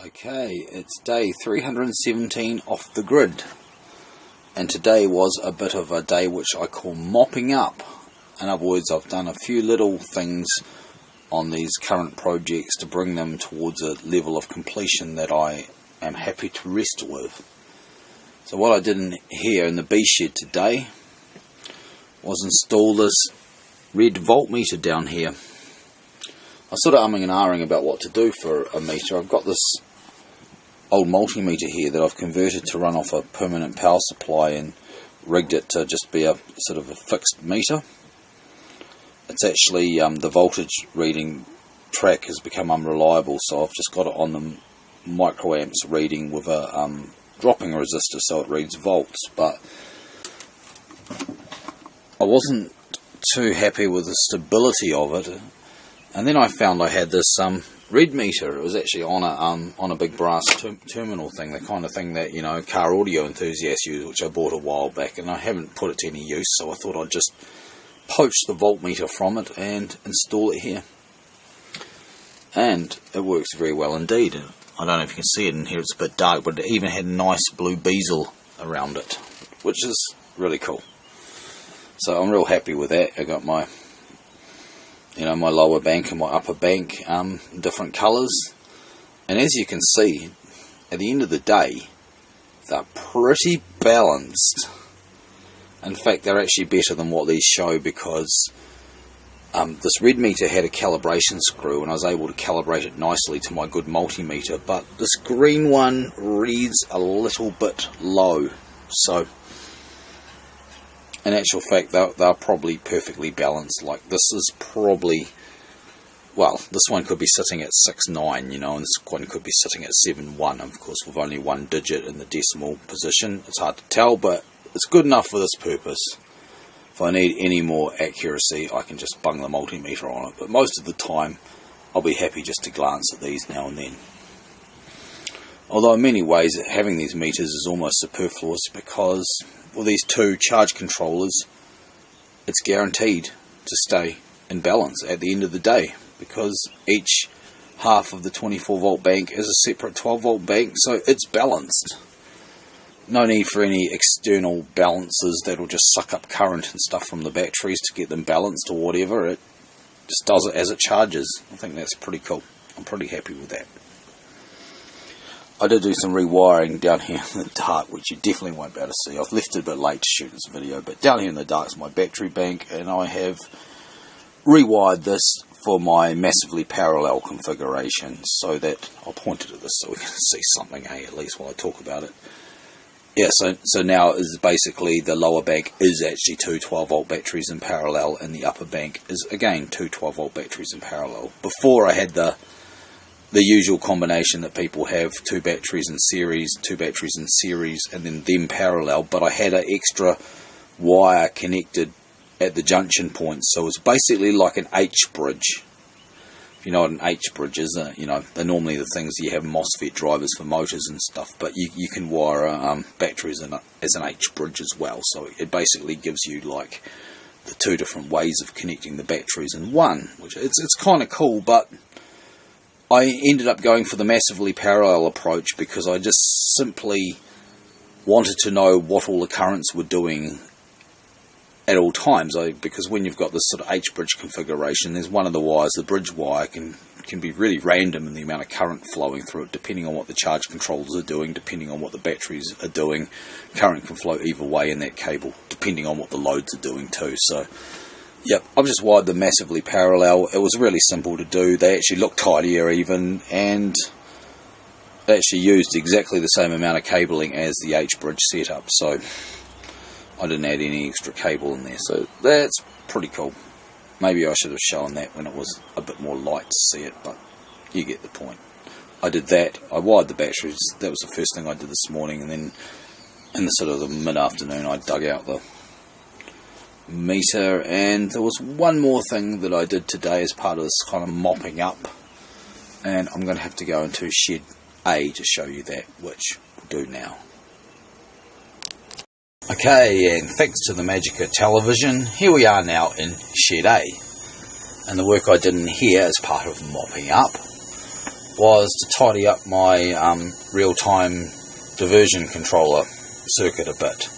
Okay, it's day 317 off the grid, and today was a bit of a day which I call mopping up. In other words, I've done a few little things on these current projects to bring them towards a level of completion that I am happy to rest with. So what I did here in the B shed today was install this red voltmeter down here. I was sort of umming and ahhing about what to do for a meter. I've got this old multimeter here that I've converted to run off a permanent power supply and rigged it to just be a sort of a fixed meter. It's actually the voltage reading track has become unreliable, so I've just got it on the microamps reading with a dropping resistor so it reads volts, but I wasn't too happy with the stability of it. And then I found I had this red meter. It was actually on a big brass terminal thing, the kind of thing that, you know, car audio enthusiasts use, which I bought a while back, and I haven't put it to any use, so I thought I'd just poach the voltmeter from it and install it here. And it works very well indeed. I don't know if you can see it in here, it's a bit dark, but it even had a nice blue bezel around it, which is really cool. So I'm real happy with that. I got my my lower bank and my upper bank different colours, and as you can see, at the end of the day they're pretty balanced. In fact, they're actually better than what these show, because this red meter had a calibration screw and I was able to calibrate it nicely to my good multimeter, but this green one reads a little bit low, so in actual fact they're probably perfectly balanced. Like, this is probably, well, this one could be sitting at 6.9, you know, and this one could be sitting at 7.1. Of course, with only one digit in the decimal position, it's hard to tell, but it's good enough for this purpose. If I need any more accuracy, I can just bung the multimeter on it, but most of the time I'll be happy just to glance at these now and then. Although in many ways having these meters is almost superfluous, because with these two charge controllers it's guaranteed to stay in balance at the end of the day, because each half of the 24 volt bank is a separate 12 volt bank, so it's balanced. No need for any external balancers that'll just suck up current and stuff from the batteries to get them balanced or whatever. It just does it as it charges. I think that's pretty cool. I'm pretty happy with that. I did do some rewiring down here in the dark, which you definitely won't be able to see. I've left it a bit late to shoot this video, but down here in the dark is my battery bank, and I have rewired this for my massively parallel configuration, so that I'll point it at this so we can see something, at least while I talk about it. Yeah, so now is basically the lower bank is actually two 12 volt batteries in parallel, and the upper bank is again two 12 volt batteries in parallel. Before I had the usual combination that people have, two batteries in series, and then them parallel, but I had an extra wire connected at the junction points, so it's basically like an H-bridge. If you know what an H-bridge is, they're normally the things you have MOSFET drivers for motors and stuff, but you can wire batteries as an H-bridge as well, so it basically gives you like the two different ways of connecting the batteries in one, which it's kind of cool. But I ended up going for the massively parallel approach because I just simply wanted to know what all the currents were doing at all times. Because when you've got this sort of H-bridge configuration, there's one of the wires, the bridge wire, can be really random in the amount of current flowing through it, depending on what the charge controllers are doing, depending on what the batteries are doing. Current can flow either way in that cable, depending on what the loads are doing too. So yep, I've just wired them massively parallel. It was really simple to do. They actually look tidier even, and they actually used exactly the same amount of cabling as the H-bridge setup, so I didn't add any extra cable in there, so that's pretty cool. Maybe I should have shown that when it was a bit more light to see it, but you get the point. I did that. I wired the batteries. That was the first thing I did this morning, and then in the sort of the mid-afternoon I dug out the meter, and there was one more thing that I did today as part of this kind of mopping up, and I'm going to have to go into shed A to show you that, which we'll do now. Okay, and thanks to the magic of television, here we are now in shed A, and the work I did in here as part of mopping up was to tidy up my real-time diversion controller circuit a bit.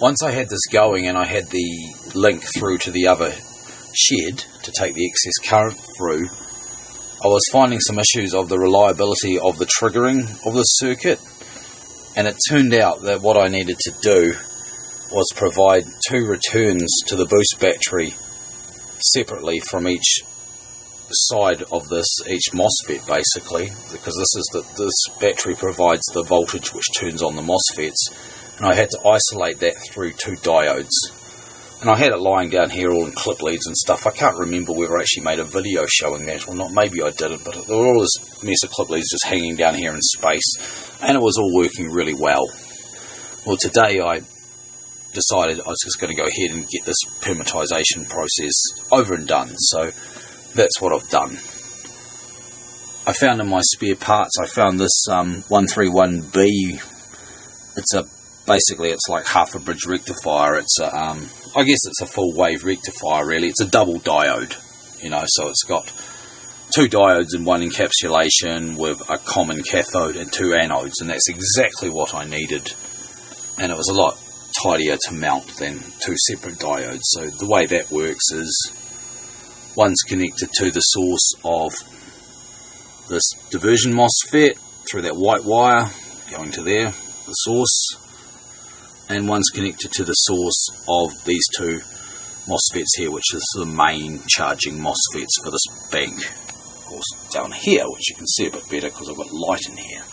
Once I had this going and I had the link through to the other shed to take the excess current through, I was finding some issues of the reliability of the triggering of the circuit, and it turned out that what I needed to do was provide 2 returns to the boost battery separately from each side of this, each MOSFET basically, because this battery provides the voltage which turns on the MOSFETs, and I had to isolate that through 2 diodes. And I had it lying down here all in clip leads and stuff. I can't remember whether I actually made a video showing that or not. Maybe I didn't, but there were all this mess of clip leads just hanging down here in space, and it was all working really well. Well, today I decided I was just going to go ahead and get this permitization process over and done, so that's what I've done. I found in my spare parts, I found this 131B. Basically it's like half a bridge rectifier. It's a, I guess it's a full wave rectifier really. It's a double diode, you know, so it's got 2 diodes in one encapsulation with a common cathode and 2 anodes, and that's exactly what I needed. And it was a lot tidier to mount than 2 separate diodes. So the way that works is one's connected to the source of this diversion MOSFET through that white wire going to there, the source, and one's connected to the source of these 2 MOSFETs here, which is the main charging MOSFETs for this bank. Of course, down here, which you can see a bit better because I've got light in here,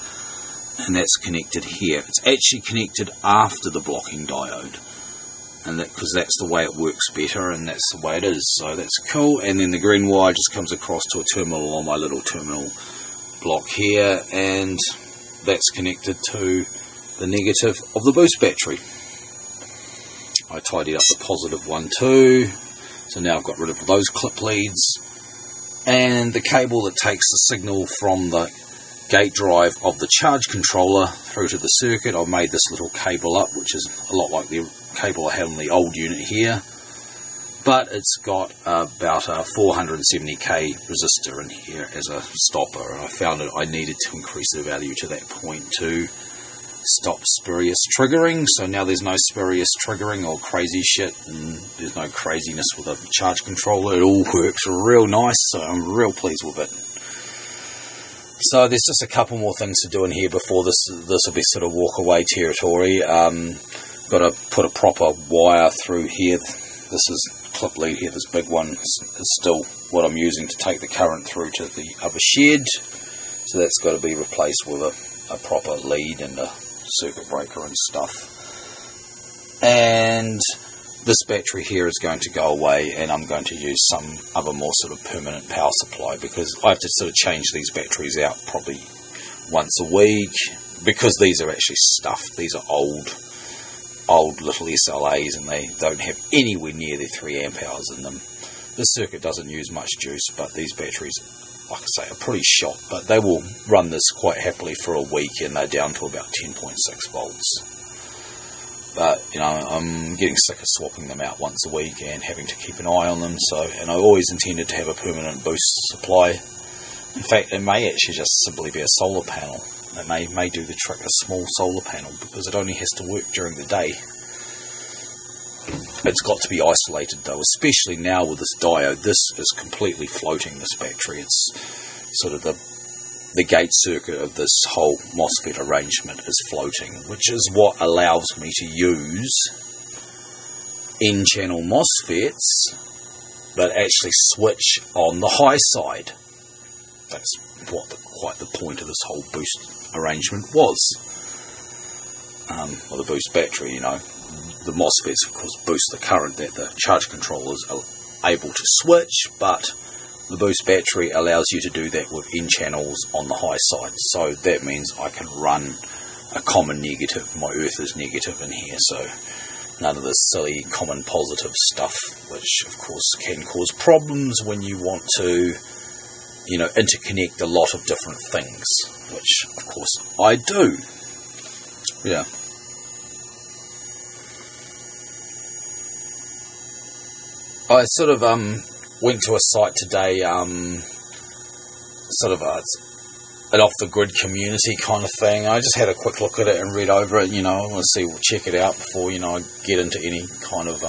and that's connected here. It's actually connected after the blocking diode, and because that's the way it works better, and that's the way it is, so that's cool. And then the green wire just comes across to a terminal on my little terminal block here, and that's connected to the negative of the boost battery. I tidied up the positive one too, so now I've got rid of those clip leads, and the cable that takes the signal from the gate drive of the charge controller through to the circuit. I've made this little cable up, which is a lot like the cable I had on the old unit here, but it's got about a 470k resistor in here as a stopper, and I found that I needed to increase the value to that point to stop spurious triggering. So now there's no spurious triggering or crazy shit, and there's no craziness with a charge controller. It all works real nice, so I'm real pleased with it. So there's just a couple more things to do in here before this will be sort of walk away territory. Got to put a proper wire through here. This is clip lead here, this big one is still what I'm using to take the current through to the other shed, so that's got to be replaced with a proper lead and a circuit breaker and stuff. And this battery here is going to go away, and I'm going to use some other more sort of permanent power supply, because I have to sort of change these batteries out probably once a week, because these are actually stuffed. These are old little SLAs, and they don't have anywhere near their 3 amp hours in them. This circuit doesn't use much juice, but these batteries, like I say, are pretty shot, but they will run this quite happily for a week, and they're down to about 10.6 volts. But, you know, I'm getting sick of swapping them out once a week and having to keep an eye on them, so, and I always intended to have a permanent boost supply. In fact, it may actually just simply be a solar panel. It may do the trick, a small solar panel, because it only has to work during the day. It's got to be isolated though, especially now with this diode. This is completely floating, this battery. It's sort of the gate circuit of this whole MOSFET arrangement is floating, which is what allows me to use N-channel MOSFETs, but actually switch on the high side. That's what quite the point of this whole boost arrangement was. Well, the boost battery, you know, the MOSFETs of course boost the current that the charge controllers are able to switch, but the boost battery allows you to do that with N channels on the high side. So that means I can run a common negative. My earth is negative in here, so none of this silly common positive stuff, which of course can cause problems when you want to, you know, interconnect a lot of different things, which of course I do. Yeah. I sort of went to a site today sort of an off-the-grid community kind of thing. I just had a quick look at it and read over it. I want to check it out before, I get into any kind of,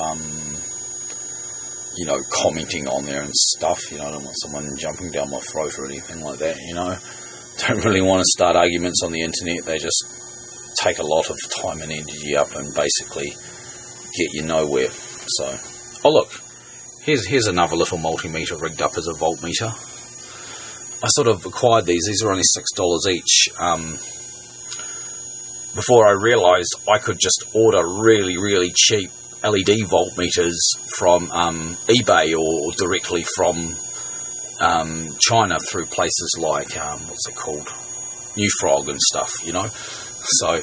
commenting on there and stuff. I don't want someone jumping down my throat or anything like that, Don't really want to start arguments on the internet. They just take a lot of time and energy up and basically get you nowhere. So, oh look, here's another little multimeter rigged up as a voltmeter. I sort of acquired these. These are only $6 each. Before I realised I could just order really, really cheap LED voltmeters from eBay or directly from China through places like, what's it called? New Frog and stuff, So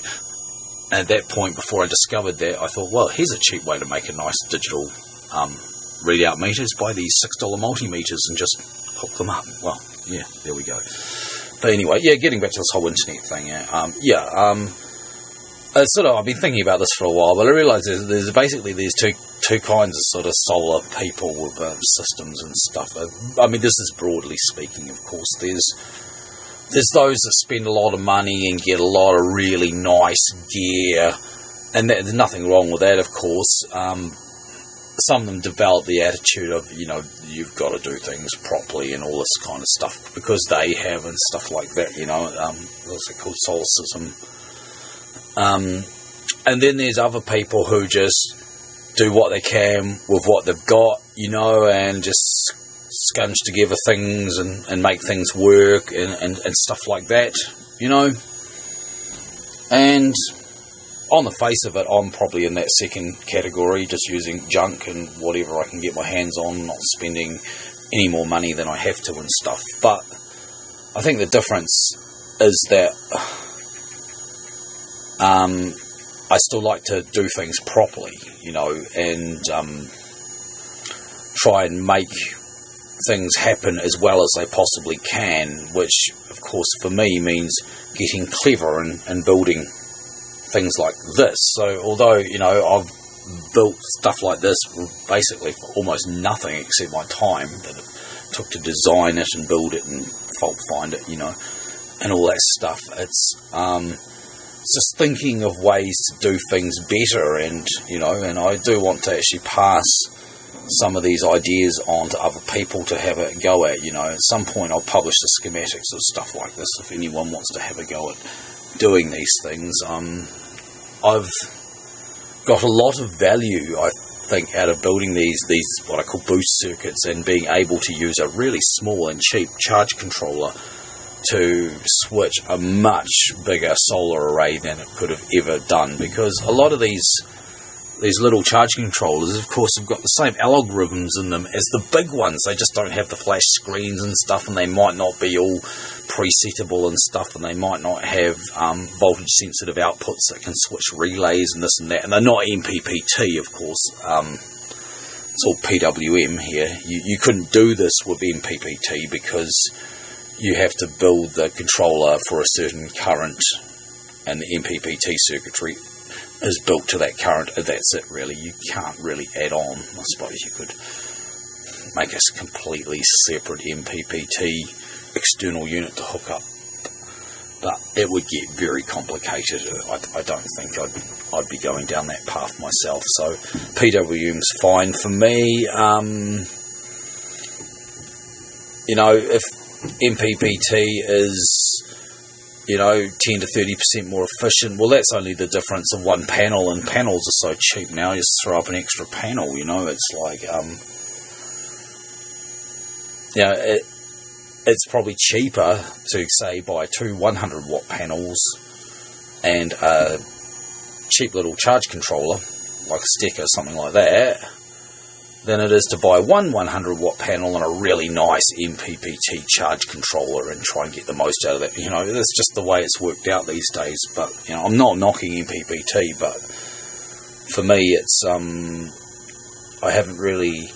at that point, before I discovered that, I thought, well, here's a cheap way to make a nice digital readout meters. Buy these $6 multimeters and just hook them up. Well, yeah, there we go. But anyway, yeah, getting back to this whole internet thing, I've been thinking about this for a while, but I realise there's basically two kinds of sort of solar people with systems and stuff. I mean, this is broadly speaking, of course. There's those that spend a lot of money and get a lot of really nice gear, and there's nothing wrong with that, of course. Some of them develop the attitude of, you've got to do things properly and all this kind of stuff because they have and stuff like that, what's it called, solsticism. And then there's other people who just do what they can with what they've got, and just scunge together things and make things work and stuff like that, And on the face of it, I'm probably in that second category, just using junk and whatever I can get my hands on, not spending any more money than I have to and stuff. But I think the difference is that I still like to do things properly, and try and make things happen as well as they possibly can, which, of course, for me means getting clever and building things like this. So although, I've built stuff like this basically for almost nothing except my time that it took to design it and build it and fault find it, and all that stuff. It's just thinking of ways to do things better, and and I do want to actually pass some of these ideas on to other people to have a go at. At some point I'll publish the schematics of stuff like this if anyone wants to have a go at doing these things. I've got a lot of value, I think, out of building these what I call boost circuits and being able to use a really small and cheap charge controller to switch a much bigger solar array than it could have ever done, because a lot of these little charge controllers, of course, have got the same algorithms in them as the big ones. They just don't have the flash screens and stuff, and they might not be all presettable and stuff, and they might not have voltage sensitive outputs that can switch relays and this and that, and they're not MPPT, of course. It's all PWM here. You couldn't do this with MPPT because you have to build the controller for a certain current, and the MPPT circuitry is built to that current. That's it, really. You can't really add on. I suppose you could make a completely separate MPPT external unit to hook up, but it would get very complicated. I don't think I'd be going down that path myself. So PWM's fine for me. If MPPT is 10 to 30% more efficient, well, that's only the difference of one panel, and panels are so cheap now. You just throw up an extra panel. It's like it's probably cheaper to, say, buy two 100 watt panels and a cheap little charge controller like a sticker or something like that than it is to buy one 100 watt panel and a really nice MPPT charge controller and try and get the most out of it. That's just the way it's worked out these days. But I'm not knocking MPPT, but for me, it's I haven't really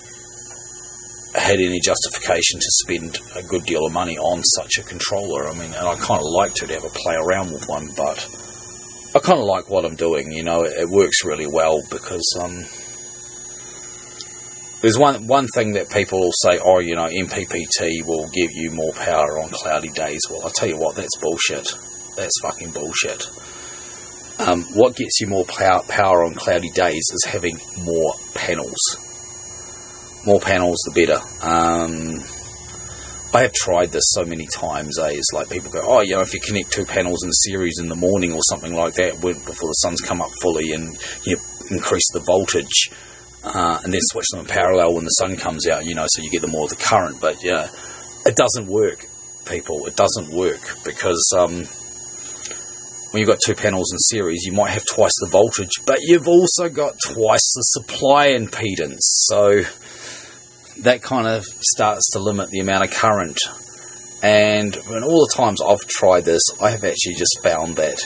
had any justification to spend a good deal of money on such a controller. I mean, and I kind of like to have a play around with one, but I kind of like what I'm doing. It works really well because there's one thing that people will say, oh, you know, MPPT will give you more power on cloudy days. Well, I'll tell you what, that's bullshit. That's fucking bullshit. What gets you more power on cloudy days is having more panels. More panels, the better. I have tried this so many times. It's like people go, oh, you know, if you connect 2 panels in series in the morning or something like that, before the sun's come up fully, and you increase the voltage, and then switch them in parallel when the sun comes out, you know, so you get the more of the current. But yeah, it doesn't work, people. It doesn't work, because when you've got 2 panels in series, you might have twice the voltage, but you've also got twice the supply impedance. So that kind of starts to limit the amount of current. And in all the times I've tried this, I have actually just found that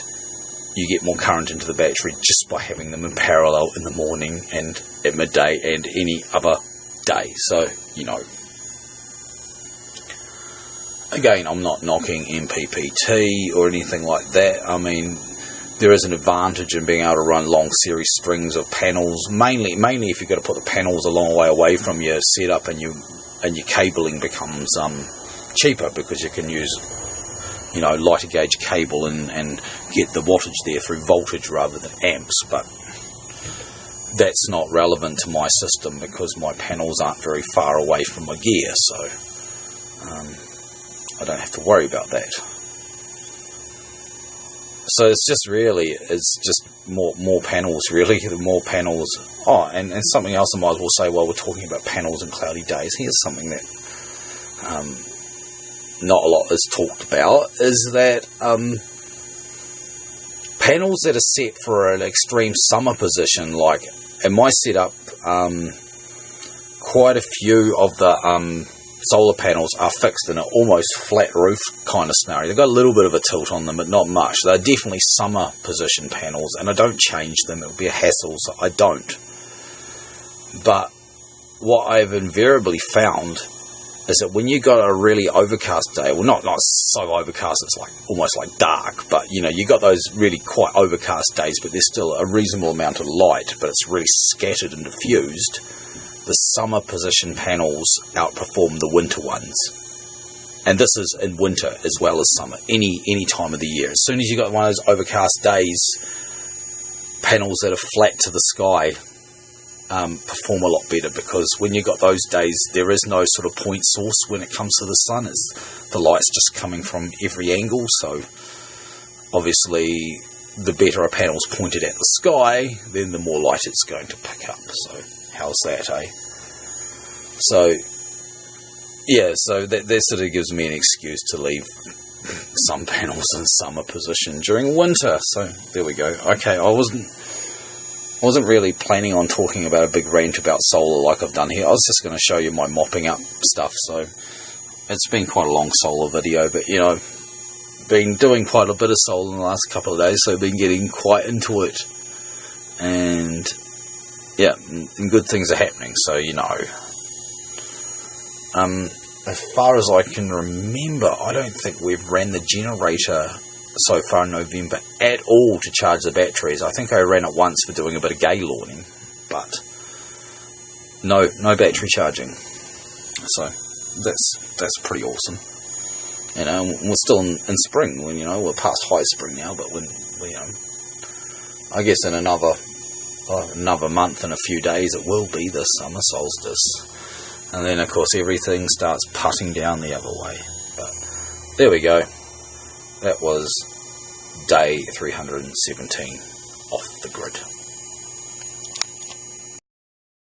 you get more current into the battery just by having them in parallel in the morning and at midday and any other day. So, you know, again, I'm not knocking MPPT or anything like that. I mean, there is an advantage in being able to run long series strings of panels, mainly if you've got to put the panels a long way away from your setup, and your cabling becomes cheaper, because you can use, you know, lighter gauge cable and get the wattage there through voltage rather than amps. But that's not relevant to my system, because my panels aren't very far away from my gear, so I don't have to worry about that. So it's just more panels, really. The more panels. Oh, and something else I might as well say while we're talking about panels and cloudy days. Here's something that not a lot is talked about, is that panels that are set for an extreme summer position, like in my setup, quite a few of the solar panels are fixed in an almost flat roof kind of scenario. They've got a little bit of a tilt on them, but not much. They're definitely summer position panels, and I don't change them. It would be a hassle, so I don't. But what I've invariably found is that when you got a really overcast day, well, not so overcast it's like almost like dark, but you know, you got those really quite overcast days, but there's still a reasonable amount of light, but it's really scattered and diffused. The summer position panels outperform the winter ones. And this is in winter as well as summer, any time of the year. As soon as you got one of those overcast days, panels that are flat to the sky perform a lot better, because when you got those days, there is no sort of point source when it comes to the sun. The light's just coming from every angle, so obviously the better a panel's pointed at the sky, then the more light it's going to pick up. So how's that, eh? So, yeah, so that sort of gives me an excuse to leave some panels in summer position during winter. So, there we go. Okay, I wasn't really planning on talking about a big rant about solar like I've done here. I was just going to show you my mopping up stuff. So, it's been quite a long solar video, but, you know, been doing quite a bit of solar in the last couple of days, so I've been getting quite into it. And yeah, and good things are happening, so you know. As far as I can remember, I don't think we've ran the generator so far in November at all to charge the batteries. I think I ran it once for doing a bit of gaylording, but no battery charging. So that's pretty awesome. You know, we're still in spring, when, you know, we're past high spring now, but when, you know, I guess in another month and a few days it will be the summer solstice. And then, of course, everything starts putting down the other way. But there we go. That was day 317 off the grid.